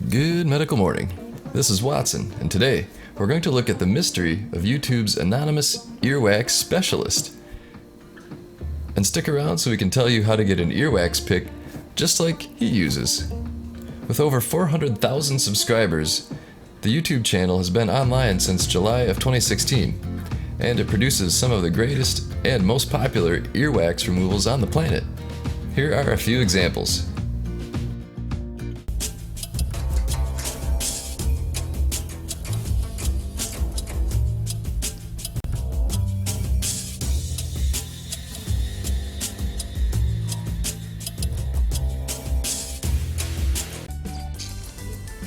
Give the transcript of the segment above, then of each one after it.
Good medical morning. This is Watson, and today we're going to look at the mystery of YouTube's anonymous earwax specialist. And stick around so we can tell you how to get an earwax pick just like he uses. With over 400,000 subscribers, the YouTube channel has been online since July of 2016, and it produces some of the greatest and most popular earwax removals on the planet. Here are a few examples.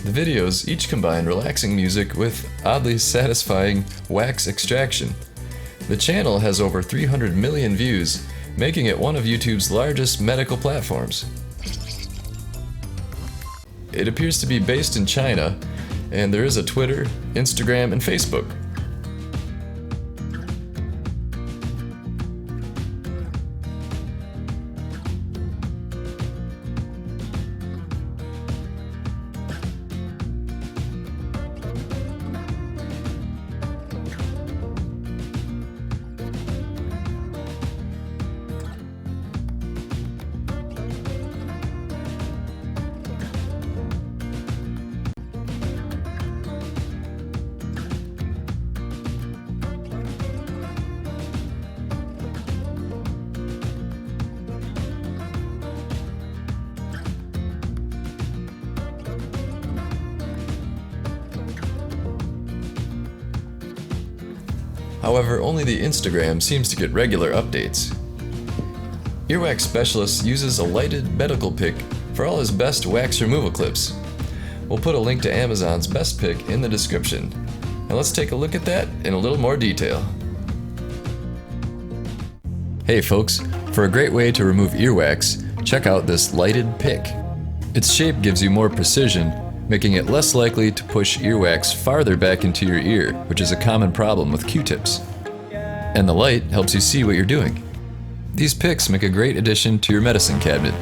The videos each combine relaxing music with oddly satisfying wax extraction. The channel has over 300 million views, making it one of YouTube's largest medical platforms. It appears to be based in China, and there is a Twitter, Instagram, and Facebook. However, only the Instagram seems to get regular updates. Earwax Specialist uses a lighted medical pick for all his best wax removal clips. We'll put a link to Amazon's best pick in the description. And let's take a look at that in a little more detail. Hey folks, for a great way to remove earwax, check out this lighted pick. Its shape gives you more precision, making it less likely to push earwax farther back into your ear, which is a common problem with Q-tips. And the light helps you see what you're doing. These picks make a great addition to your medicine cabinet,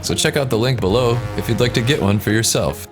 so check out the link below if you'd like to get one for yourself.